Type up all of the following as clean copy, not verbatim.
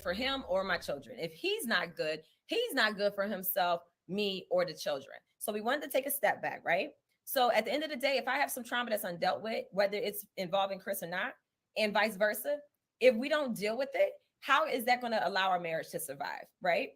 for him or my children. If he's not good for himself, me, or the children. So we wanted to take a step back, right? So at the end of the day, if I have some trauma that's undealt with, whether it's involving Chris or not, and vice versa, if we don't deal with it, how is that going to allow our marriage to survive, right?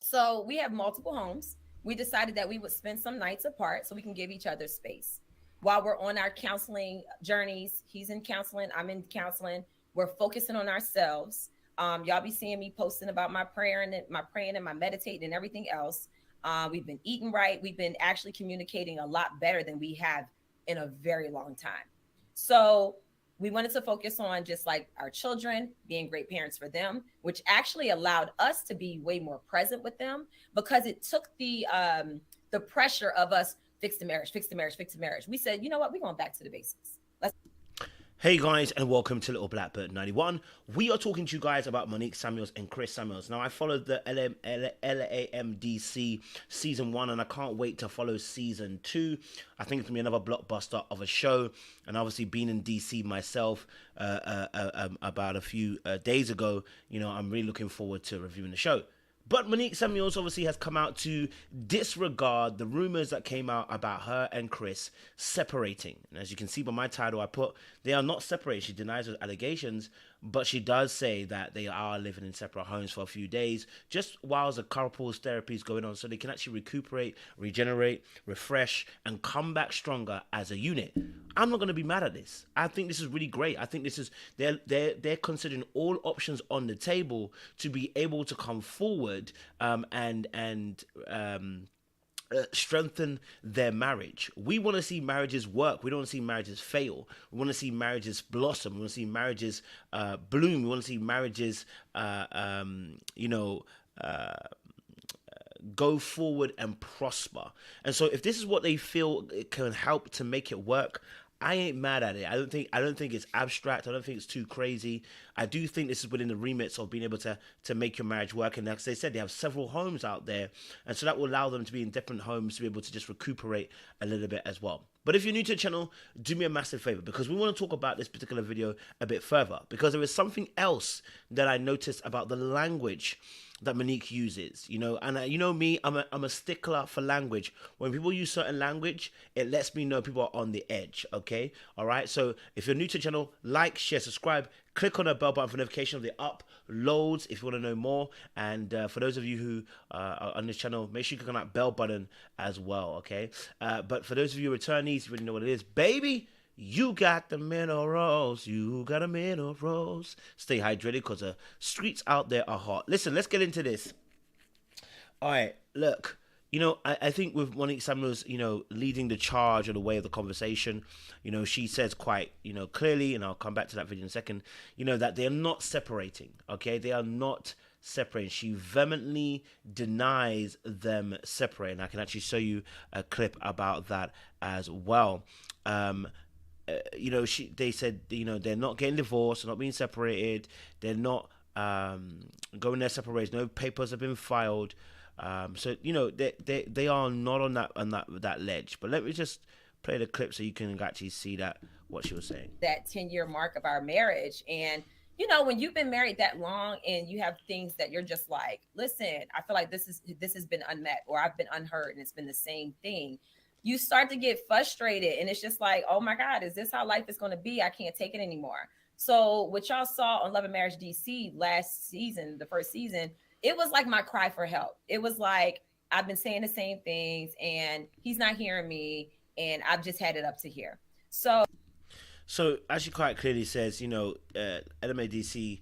So we have multiple homes. We decided that we would spend some nights apart so we can give each other space. While we're on our counseling journeys, he's in counseling, I'm in counseling. We're focusing on ourselves. Y'all be seeing me posting about my praying and my meditating and everything else. We've been eating right. We've been actually communicating a lot better than we have in a very long time. So we wanted to focus on just like our children, being great parents for them, which actually allowed us to be way more present with them because it took the pressure of us fix the marriage, fix the marriage, fix the marriage. We said, you know what, we're going back to the basics. Let's. Hey guys, and welcome to Little Blackbird 91. We are talking to you guys about Monique Samuels and Chris Samuels. Now, I followed the LAMDC season 1, and I can't wait to follow season 2. I think it's going to be another blockbuster of a show. And obviously, being in DC myself about a few days ago, you know, I'm really looking forward to reviewing the show. But Monique Samuels obviously has come out to disregard the rumors that came out about her and Chris separating. And as you can see by my title, I put, they are not separated. She denies those allegations, but she does say that they are living in separate homes for a few days, just whilst the couples therapy is going on, so they can actually recuperate, regenerate, refresh, and come back stronger as a unit. I'm not going to be mad at this. I think this is really great. I think this is, they're considering all options on the table to be able to come forward and strengthen their marriage. We want to see marriages work. We don't want to see marriages fail. We want to see marriages blossom. We want to see marriages bloom. We want to see marriages, go forward and prosper. And so if this is what they feel it can help to make it work, I ain't mad at it. I don't think it's abstract. I don't think it's too crazy. I do think this is within the remits of being able to make your marriage work. And as they said, they have several homes out there. And so that will allow them to be in different homes to be able to just recuperate a little bit as well. But if you're new to the channel, do me a massive favor, because we want to talk about this particular video a bit further, because there is something else that I noticed about the language that Monique uses, you know, and you know me, I'm a stickler for language. When people use certain language, it lets me know people are on the edge. Okay, all right. So if you're new to the channel, like, share, subscribe, click on the bell button for notification of the uploads if you want to know more. And for those of you who are on this channel, make sure you click on that bell button as well. Okay, but for those of you returnees, you really know what it is, baby. You got the minerals. You got the minerals. Stay hydrated because the streets out there are hot. Listen, let's get into this. All right, look. You know, I think with Monique Samuels, you know, leading the charge or the way of the conversation, you know, she says quite, you know, clearly, and I'll come back to that video in a second, you know, that they're not separating. Okay, they are not separating. She vehemently denies them separating. I can actually show you a clip about that as well. You know, they said, you know, they're not getting divorced, they're not being separated, they're not going their separate ways, no papers have been filed. So you know, they are not on that ledge. But let me just play the clip so you can actually see that what she was saying. That 10-year mark of our marriage. And you know, when you've been married that long and you have things that you're just like, listen, I feel like this has been unmet, or I've been unheard, and it's been the same thing. You start to get frustrated, and it's just like, oh my God, is this how life is going to be? I can't take it anymore. So what y'all saw on Love and Marriage DC last season, the first season, it was like my cry for help. It was like, I've been saying the same things and he's not hearing me, and I've just had it up to here. So as she quite clearly says, you know, LMADC,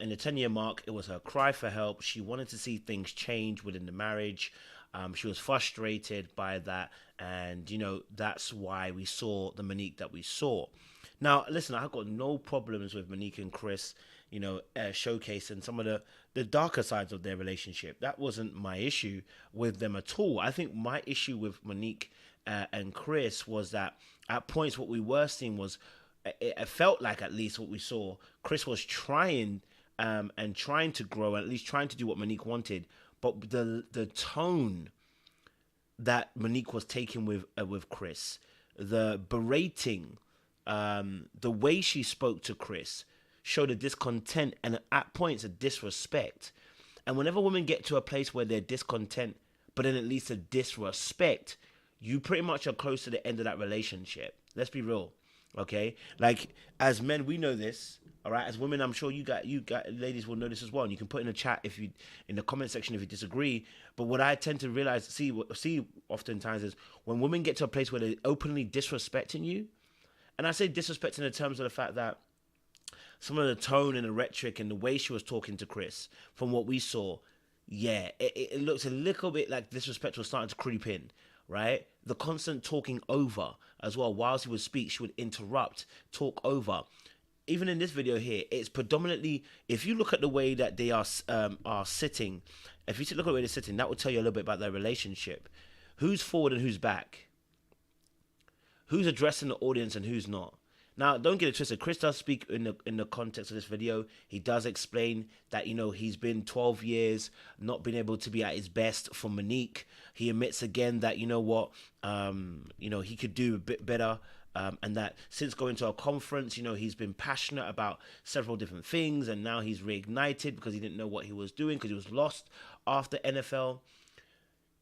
in the 10-year mark, it was her cry for help. She wanted to see things change within the marriage. She was frustrated by that, and you know, that's why we saw the Monique that we saw. Now listen, I've got no problems with Monique and Chris, you know, showcasing some of the darker sides of their relationship. That wasn't my issue with them at all. I think my issue with Monique and Chris was that at points what we were seeing was, it felt like, at least what we saw, Chris was trying and trying to grow, and at least trying to do what Monique wanted. But the tone that Monique was taking with Chris, the berating, the way she spoke to Chris, show the discontent and at points a disrespect. And whenever women get to a place where they're discontent, but then it leads to disrespect, you pretty much are close to the end of that relationship. Let's be real, okay? Like, as men, we know this, all right? As women, I'm sure you got ladies will know this as well. And you can put in the chat in the comment section if you disagree. But what I tend to realize, see oftentimes is when women get to a place where they're openly disrespecting you, and I say disrespecting in terms of the fact that some of the tone and the rhetoric and the way she was talking to Chris, from what we saw, yeah, it looks a little bit like disrespect was starting to creep in, right? The constant talking over as well. Whilst he would speak, she would interrupt, talk over. Even in this video here, it's predominantly, if you look at the way that they are sitting, if you look at the way they're sitting, that will tell you a little bit about their relationship. Who's forward and who's back? Who's addressing the audience and who's not? Now, don't get it twisted. Chris does speak in the context of this video. He does explain that, you know, he's been 12 years not been able to be at his best for Monique. He admits again that, you know what, you know, he could do a bit better. And that since going to a conference, you know, he's been passionate about several different things. And now he's reignited because he didn't know what he was doing because he was lost after NFL.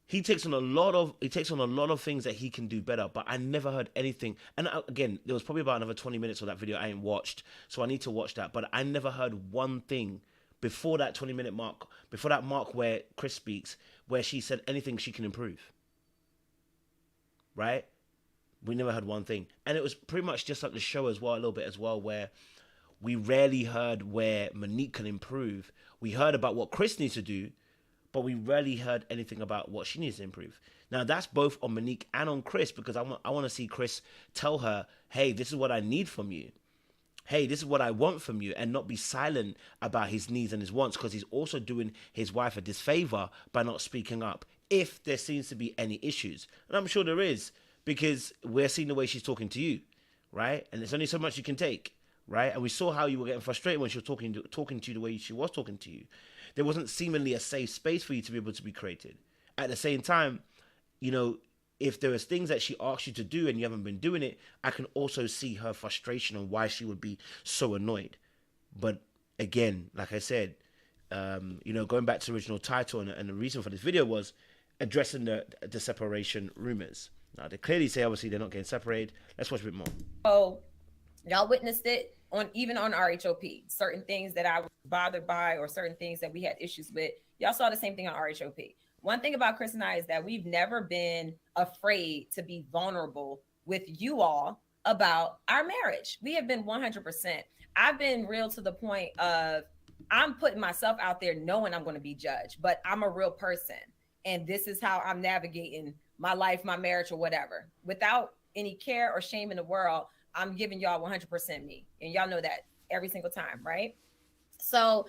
He takes on a lot of things that he can do better, but I never heard anything. And again, there was probably about another 20 minutes of that video I ain't watched, so I need to watch that. But I never heard one thing before that 20-minute mark, before that mark where Chris speaks, where she said anything she can improve. Right? We never heard one thing. And it was pretty much just like the show as well, a little bit as well, where we rarely heard where Monique can improve. We heard about what Chris needs to do, but we rarely heard anything about what she needs to improve. Now, that's both on Monique and on Chris, because I want to see Chris tell her, hey, this is what I need from you. Hey, this is what I want from you, and not be silent about his needs and his wants, because he's also doing his wife a disfavor by not speaking up if there seems to be any issues. And I'm sure there is, because we're seeing the way she's talking to you, right? And there's only so much you can take, right? And we saw how you were getting frustrated when she was talking to you the way she was talking to you. There wasn't seemingly a safe space for you to be able to be created. At the same time, you know, if there was things that she asked you to do and you haven't been doing it, I can also see her frustration and why she would be so annoyed. But again, like I said, you know, going back to the original title and the reason for this video was addressing the separation rumors. Now, they clearly say, obviously, they're not getting separated. Let's watch a bit more. Oh, y'all witnessed it even on RHOP. Certain things that I was bothered by or certain things that we had issues with. Y'all saw the same thing on RHOP. One thing about Chris and I is that we've never been afraid to be vulnerable with you all about our marriage. We have been 100%. I've been real to the point of I'm putting myself out there knowing I'm going to be judged, but I'm a real person. And this is how I'm navigating my life, my marriage, or whatever. Without any care or shame in the world, I'm giving y'all 100% me. And y'all know that every single time, right? So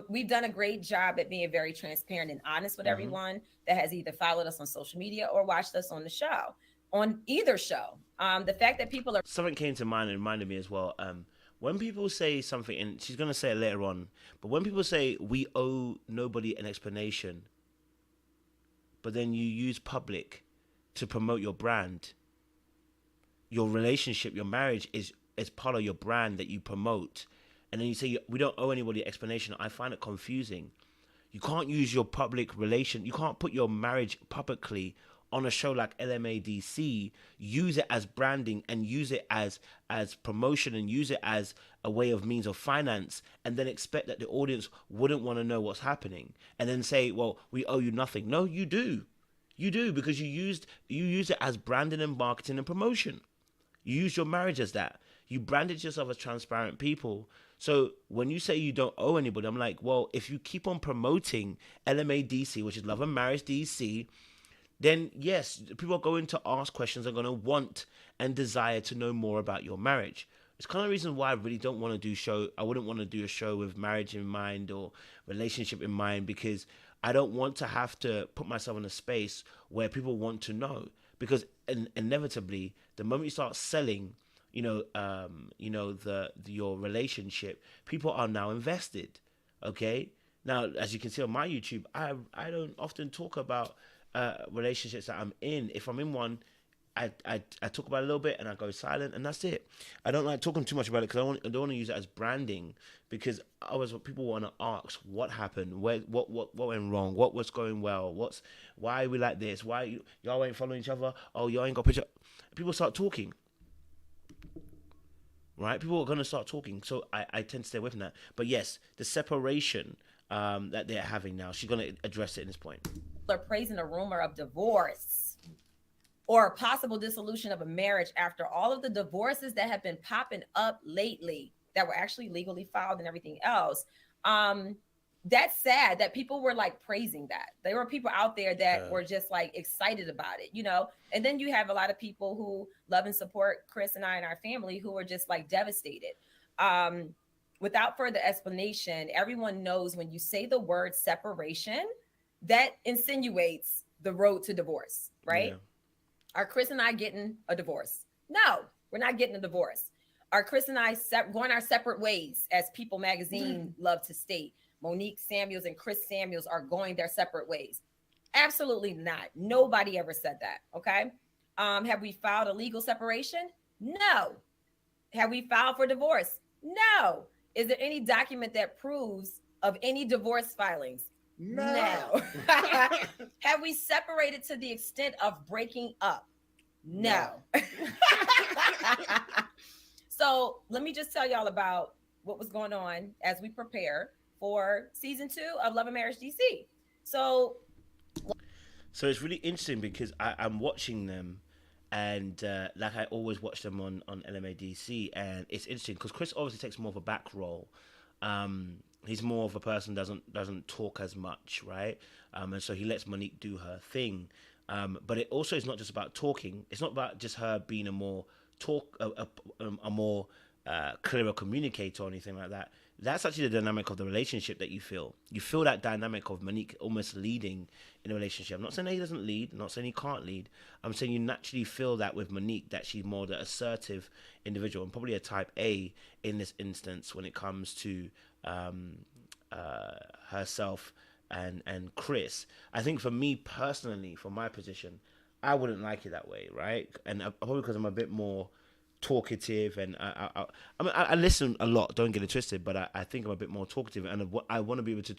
we've done a great job at being very transparent and honest with everyone that has either followed us on social media or watched us on the show, on either show. The fact that people are... Something came to mind and reminded me as well. When people say something, and she's going to say it later on, but when people say we owe nobody an explanation, but then you use public to promote your brand, your relationship, your marriage is part of your brand that you promote. And then you say, we don't owe anybody an explanation. I find it confusing. You can't use your public relation. You can't put your marriage publicly on a show like LMADC, use it as branding and use it as promotion and use it as a way of means of finance, and then expect that the audience wouldn't want to know what's happening, and then say, well, we owe you nothing. No, you do. You do, because you used it as branding and marketing and promotion. You use your marriage as that. You branded yourself as transparent people. So when you say you don't owe anybody, I'm like, well, if you keep on promoting LMADC, which is Love and Marriage DC, then yes, people are going to ask questions, are going to want and desire to know more about your marriage. It's kind of the reason why I really don't want to do I wouldn't want to do a show with marriage in mind or relationship in mind, because I don't want to have to put myself in a space where people want to know, because inevitably the moment you start selling, your relationship, people are now invested. Okay. Now, as you can see on my YouTube, I don't often talk about relationships that I'm in. If I'm in one, I talk about it a little bit and I go silent, and that's it. I don't like talking too much about it because I don't want to use it as branding, because always people want to ask what happened, what went wrong, what was going well, why are we like this, why y'all ain't following each other, oh y'all ain't got picture. People start talking, right? People are gonna start talking, so I tend to stay away from that. But yes, the separation that they're having now, she's gonna address it in this point. Are praising a rumor of divorce or a possible dissolution of a marriage after all of the divorces that have been popping up lately that were actually legally filed and everything else. That's sad that people were like praising that. There were people out there that were just like excited about it, you know? And then you have a lot of people who love and support Chris and I and our family who are just like devastated. Without further explanation, everyone knows when you say the word separation, that insinuates the road to divorce, right? Yeah. Are Chris and I getting a divorce? No, we're not getting a divorce. Are Chris and I going our separate ways, as People Magazine love to state? Monique Samuels and Chris Samuels are going their separate ways. Absolutely not. Nobody ever said that, okay? Have we filed a legal separation? No. Have we filed for divorce? No. Is there any document that proves of any divorce filings? No. Have we separated to the extent of breaking up? No. So let me just tell y'all about what was going on as we prepare for season 2 of Love and Marriage DC. So it's really interesting because I'm watching them, and like I always watch them on LMA DC, and it's interesting because Chris obviously takes more of a back role. He's more of a person doesn't talk as much, right? And so he lets Monique do her thing. But it also is not just about talking. It's not about just her being a more clearer communicator or anything like that. That's actually the dynamic of the relationship that you feel. You feel that dynamic of Monique almost leading in a relationship. I'm not saying that he doesn't lead. I'm not saying he can't lead. I'm saying you naturally feel that with Monique, that she's more the assertive individual and probably a type A in this instance when it comes to herself and Chris. I think for me personally, from my position, I wouldn't like it that way, right? And probably because I'm a bit more talkative, and I listen a lot. Don't get it twisted, but I think I'm a bit more talkative, and I want to be able to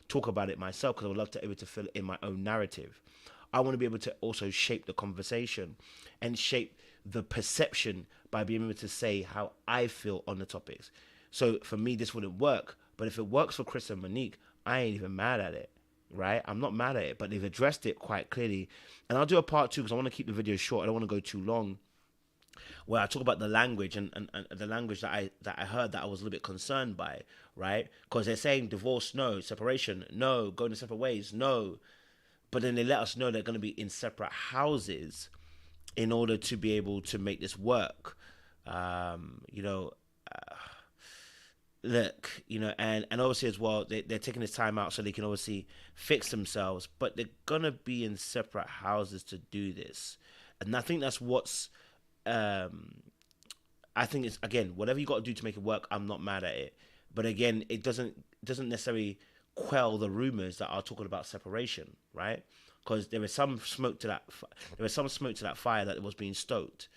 talk about it myself because I would love to be able to fill it in my own narrative. I want to be able to also shape the conversation and shape the perception by being able to say how I feel on the topics. So for me, this wouldn't work. But if it works for Chris and Monique, I ain't even mad at it, right? I'm not mad at it, but they've addressed it quite clearly. And I'll do a part 2 because I want to keep the video short. I don't want to go too long, where I talk about the language and the language that I heard that I was a little bit concerned by, right? Because they're saying divorce, no. Separation, no. Going to separate ways, no. But then they let us know they're going to be in separate houses in order to be able to make this work. Look, and obviously as well, they're taking this time out so they can obviously fix themselves, but they're going to be in separate houses to do this. And I think that's what's, I think it's, again, whatever you got to do to make it work, I'm not mad at it. But again, it doesn't necessarily quell the rumors that are talking about separation, right? Because there was some smoke to that fire that was being stoked.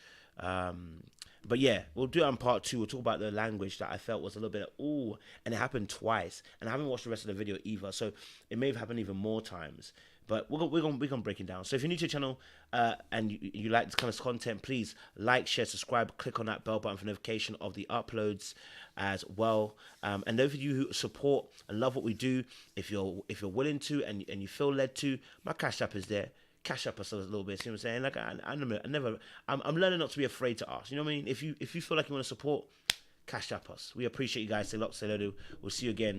But yeah, we'll do it on part 2. We'll talk about the language that I felt was a little bit ooh, and it happened twice. And I haven't watched the rest of the video either, so it may have happened even more times. But we're gonna break it down. So if you're new to the channel and you like this kind of content, please like, share, subscribe, click on that bell button for notification of the uploads as well. And those of you who support and love what we do, if you're willing to and you feel led to, my Cash App is there. Cash up us a little bit. See what I'm saying? Like I'm learning not to be afraid to ask. You know what I mean? If you feel like you want to support, cash up us. We appreciate you guys. Say lots. Say hello. We'll see you again